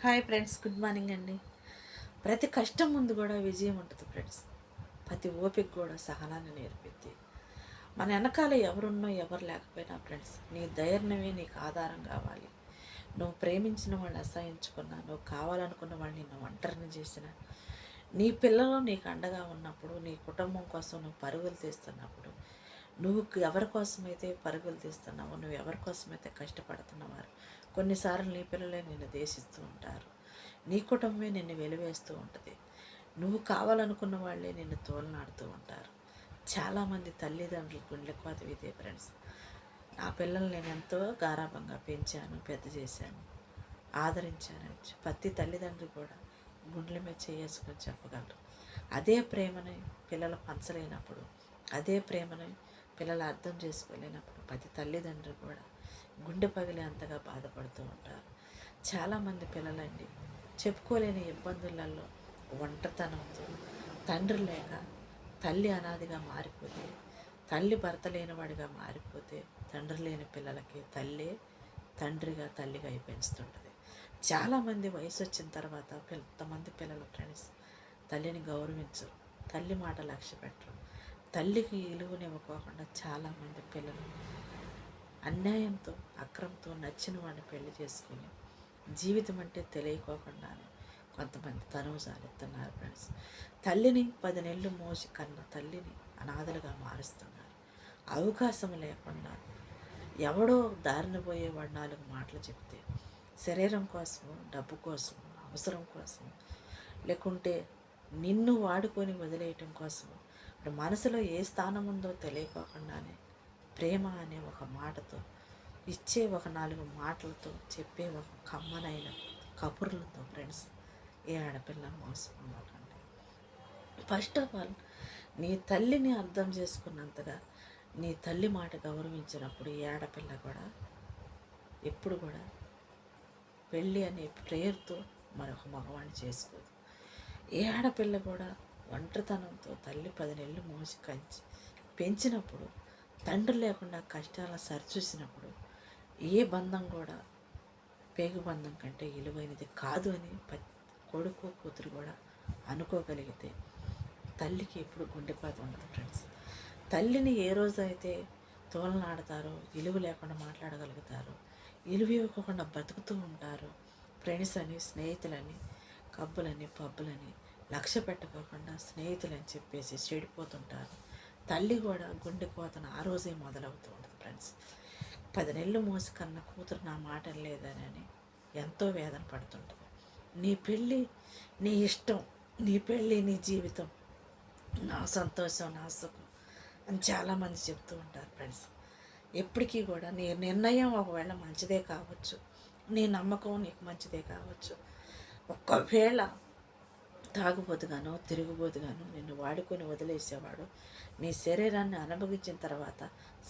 Hi friends, good morning అండి. ప్రతి కష్టం ముందు కూడా విజయం ఉంటుంది ఫ్రెండ్స్. ప్రతి ఓపిక కూడా సహనాన్ని నేర్పిద్ది. మన వెనకాల ఎవరున్నా ఎవరు లేకపోయినా ఫ్రెండ్స్, నీ ధైర్యమే నీకు ఆధారం కావాలి. నువ్వు ప్రేమించిన వాళ్ళని అసహించుకున్నా, నువ్వు కావాలనుకున్న వాళ్ళని నిన్ను ఒంటరిని చేసిన, నీ పిల్లలు నీకు అండగా ఉన్నప్పుడు, నీ కుటుంబం కోసం నువ్వు పరుగులు తీస్తున్నప్పుడు, నువ్వు ఎవరి కోసమైతే పరుగులు తీస్తున్నావో, నువ్వు ఎవరి కోసమైతే కష్టపడుతున్నవారు, కొన్నిసార్లు నీ పిల్లలే నిన్ను దేశిస్తూ ఉంటారు. నీ కుటుంబమే నిన్ను వెలివేస్తూ ఉంటుంది. నువ్వు కావాలనుకున్న వాళ్ళే నిన్ను తోలనాడుతూ ఉంటారు. చాలామంది తల్లిదండ్రులు గుండెకోత ఇదే ఫ్రెండ్స్. నా పిల్లల్ని నేను ఎంతో గారాభంగా పెంచాను, పెద్ద చేశాను, ఆదరించాను. ప్రతి తల్లిదండ్రులు కూడా గుండెల మీద చేసుకొని చెప్పగలరు. అదే ప్రేమని పిల్లలు పంచలేనప్పుడు, అదే ప్రేమని పిల్లలు అర్థం చేసుకోలేనప్పుడు ప్రతి తల్లిదండ్రులు కూడా గుండె పగిలి అంతగా బాధపడుతూ ఉంటారు. చాలామంది పిల్లలండి చెప్పుకోలేని ఇబ్బందులలో, ఒంటరితనంతో, తండ్రి లేక, తల్లి అనాదిగా మారిపోతే, తల్లి భర్త లేనివాడిగా మారిపోతే, తండ్రి లేని పిల్లలకి తల్లి తండ్రిగా తల్లిగా అయి పెంచుతుంటుంది. చాలామంది వయసు వచ్చిన తర్వాత కొంతమంది పిల్లలు ఫ్రెండ్స్ తల్లిని గౌరవించరు, తల్లి మాట లక్ష్య పెట్టరు, తల్లికి ఇలువనివ్వకోకుండా చాలామంది పిల్లలు అన్యాయంతో, అక్రమంతో నచ్చిన వాడిని పెళ్లి చేసుకుని జీవితం అంటే తెలియకోకుండానే కొంతమంది తనువు సాలెత్తున్నారు ఫ్రెండ్స్. తల్లిని 10 నెలలు మోసి కన్న తల్లిని అనాథలుగా మారుస్తున్నారు. అవకాశం లేకుండా ఎవడో దారిన పోయేవాడు 4 మాటలు చెప్తే, శరీరం కోసము, డబ్బు కోసము, అవసరం కోసం, లేకుంటే నిన్ను వాడుకొని వదిలేయటం కోసము, ఇప్పుడు మనసులో ఏ స్థానం ఉందో తెలియకోకుండానే ప్రేమ అనే ఒక మాటతో, ఇచ్చే ఒక 4 మాటలతో, చెప్పే ఒక కమ్మనైన కబుర్లతో ఫ్రెండ్స్ ఏ ఆడపిల్ల మోసపోమాకండి. ఫస్ట్ ఆఫ్ ఆల్ నీ తల్లిని అర్థం చేసుకున్నంతగా నీ తల్లి మాట గౌరవించినప్పుడు ఏ ఆడపిల్ల కూడా ఎప్పుడు కూడా పెళ్ళి అనే ప్రేయర్తో మరొక మగవాణ్ణి చేసుకోదు. ఏ ఆడపిల్ల కూడా ఒంటరితనంతో తల్లి 10 నెలలు మోసి పెంచినప్పుడు, తండ్రి లేకుండా కష్టాలను సరిచూసినప్పుడు ఏ బంధం కూడా పేగు బంధం కంటే విలువైనది కాదు అని కొడుకు కూతురు కూడా అనుకోగలిగితే తల్లికి ఎప్పుడు గుండెపాత ఉండదు ఫ్రెండ్స్. తల్లిని ఏ రోజైతే తోలనాడతారో, విలువ లేకుండా మాట్లాడగలుగుతారో, విలువ ఇవ్వకుండా బతుకుతూ ఉంటారు. ఫ్రెండ్స్ అని, స్నేహితులని, కబ్బులని, పబ్బులని లక్ష్య పెట్టుకోకుండా స్నేహితులని చెప్పేసి చెడిపోతుంటారు. తల్లి కూడా గుండె కోతను ఆ రోజే మొదలవుతూ ఉంటుంది ఫ్రెండ్స్. 10 నెలలు మోసి కన్న కూతురు నా మాట లేదని ఎంతో వేదన పడుతుంటుంది. నీ పెళ్ళి నీ ఇష్టం, నీ పెళ్ళి నీ జీవితం, నా సంతోషం, నా సుఖం అని చాలామంది చెప్తూ ఉంటారు ఫ్రెండ్స్. ఎప్పటికీ కూడా నీ నిర్ణయం ఒకవేళ మంచిదే కావచ్చు, నీ నమ్మకం నీకు మంచిదే కావచ్చు. ఒకవేళ తాగుబోతుగానో, తిరుగుబోతుగానో నిన్ను వాడుకొని వదిలేసేవాడు, నీ శరీరాన్ని అనుభవించిన తర్వాత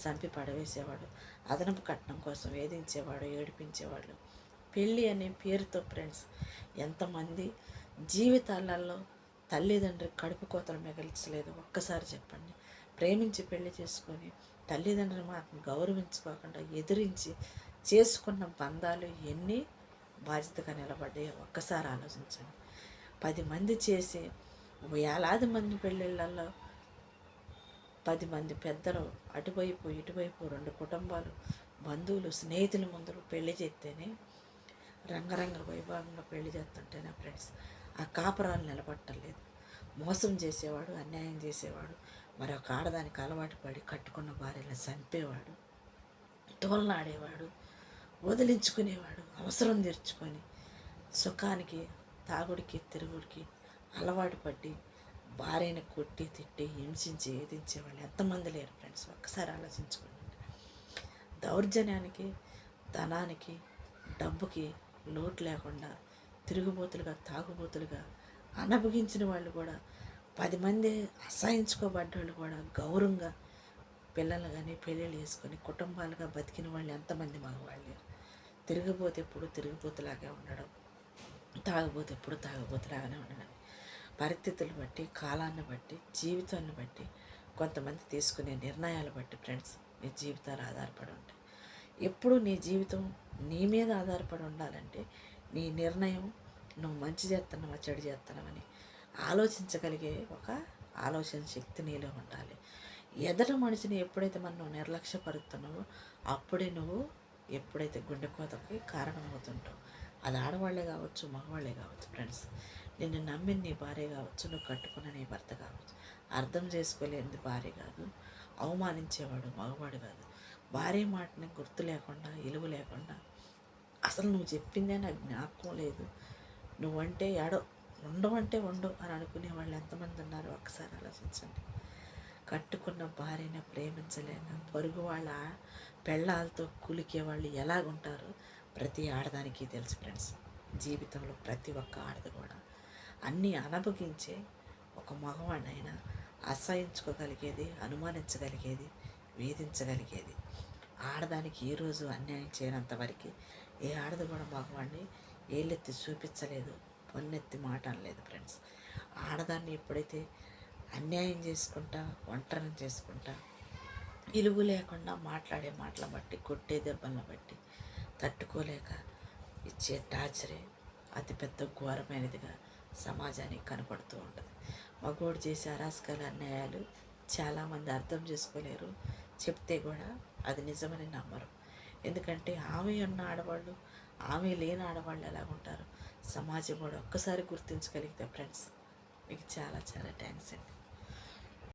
చంపి పడవేసేవాడు, అదనపు కట్నం కోసం వేధించేవాడు, ఏడిపించేవాడు. పెళ్ళి అనే పేరుతో ఫ్రెండ్స్ ఎంతమంది జీవితాలలో తల్లిదండ్రి కడుపు కోతలు మిగల్చలేదు. ఒక్కసారి చెప్పండి. ప్రేమించి పెళ్లి చేసుకొని తల్లిదండ్రులు మాకు గౌరవించుకోకుండా ఎదిరించి చేసుకున్న బంధాలు ఎన్ని బాధ్యతగా నిలబడ్డాయో ఒక్కసారి ఆలోచించండి. 10 మంది చేసి వేలాది మంది పెళ్ళిళ్ళల్లో 10 మంది పెద్దలు అటువైపు ఇటువైపు 2 కుటుంబాలు, బంధువులు, స్నేహితుల ముందు పెళ్లి చేస్తేనే, రంగరంగ వైభవంగా పెళ్లి చేస్తుంటేనే ఫ్రెండ్స్ ఆ కాపురాలు నిలబట్టలేదు. మోసం చేసేవాడు, అన్యాయం చేసేవాడు, మరొక ఆడదానికి అలవాటు పడి కట్టుకున్న భార్యను చంపేవాడు, తోలనాడేవాడు, వదిలించుకునేవాడు, అవసరం తీర్చుకొని సుఖానికి, తాగుడికి, తిరుగుడికి అలవాటు పడి భార్యని కొట్టి, తిట్టి, హింసించి, వేధించేవాళ్ళు ఎంతమంది లేరు ఫ్రెండ్స్. ఒక్కసారి ఆలోచించుకోండి. దౌర్జన్యానికి, ధనానికి, డబ్బుకి లోటు లేకుండా తిరుగుబోతులుగా, తాగుబోతులుగా అనుభవించిన వాళ్ళు కూడా 10 మంది అసహించుకోబడ్డ వాళ్ళు కూడా గౌరవంగా పిల్లలు కానీ పెళ్ళిళ్ళు వేసుకొని కుటుంబాలుగా బతికిన వాళ్ళు ఎంతమంది మగవాళ్ళు. తిరిగిపోతే ఎప్పుడు తిరిగిపోతులాగే ఉండడం, తాగుబోతే ఎప్పుడు తాగుబోతులాగానే ఉండడం. పరిస్థితులు బట్టి, కాలాన్ని బట్టి, జీవితాన్ని బట్టి, కొంతమంది తీసుకునే నిర్ణయాలు బట్టి ఫ్రెండ్స్ మీ జీవితాలు ఆధారపడి ఉంటాయి. ఎప్పుడు నీ జీవితం నీ మీద ఆధారపడి ఉండాలంటే నీ నిర్ణయం నువ్వు మంచి చేస్తున్నావా చెడు చేస్తున్నావని ఆలోచించగలిగే ఒక ఆలోచన శక్తి నీలో ఉండాలి. ఎదట మనిషిని ఎప్పుడైతే మనం నిర్లక్ష్యపరుస్తున్నావో అప్పుడే నువ్వు ఎప్పుడైతే గుండెకోతకి కారణమవుతుంటావు. అది ఆడవాళ్లే కావచ్చు, మగవాళ్ళే కావచ్చు ఫ్రెండ్స్. నిన్ను నమ్మిన నీ భార్య కావచ్చు, నువ్వు కట్టుకున్న నీ భర్త కావచ్చు. అర్థం చేసుకోలేనిది భార్య కాదు, అవమానించేవాడు మగవాడు కాదు. భార్య మాటని గుర్తు లేకుండా, ఇలువ లేకుండా, అసలు నువ్వు చెప్పిందే నాకు జ్ఞాపకం లేదు, నువ్వంటే ఉండవంటే ఉండవు అని అనుకునే వాళ్ళు ఎంతమంది ఉన్నారో ఒక్కసారి ఆలోచించండి. కట్టుకున్న భార్యను ప్రేమించలేక పొరుగు వాళ్ళ పెళ్ళాలతో కులికే వాళ్ళు ఎలాగుంటారో ప్రతి ఆడదానికి తెలుసు ఫ్రెండ్స్. జీవితంలో ప్రతి ఒక్క ఆడది కూడా అన్నీ అనుభవించే ఒక మగవాడినైనా అసహించుకోగలిగేది, అనుమానించగలిగేది, వేధించగలిగేది. ఆడదానికి ఏ రోజు అన్యాయం చేయనంత వరకు ఏ ఆడది కూడా మగవాడిని ఏళ్ళెత్తి చూపించలేదు, పొన్నెత్తి మాట అనలేదు ఫ్రెండ్స్. ఆడదాన్ని ఎప్పుడైతే అన్యాయం చేసుకుంటా, ఒంటరిని చేసుకుంటా, ఇలుగు లేకుండా మాట్లాడే మాటల బట్టి, కొట్టే దెబ్బలను బట్టి తట్టుకోలేక ఇచ్చే టార్చరే అతిపెద్ద ఘోరమైనదిగా సమాజానికి కనపడుతూ ఉంటుంది. మగోడు చేసే అరాచకాలు, అన్యాయాలు చాలామంది అర్థం చేసుకోలేరు, చెప్తే కూడా అది నిజమని నమ్మరు. ఎందుకంటే ఆమె ఉన్న ఆడవాళ్ళు, ఆమె లేని ఆడవాళ్ళు ఎలా ఉంటారు సమాజం కూడా ఒక్కసారి గుర్తించగలిగితే ఫ్రెండ్స్ మీకు చాలా చాలా థ్యాంక్స్ అండి.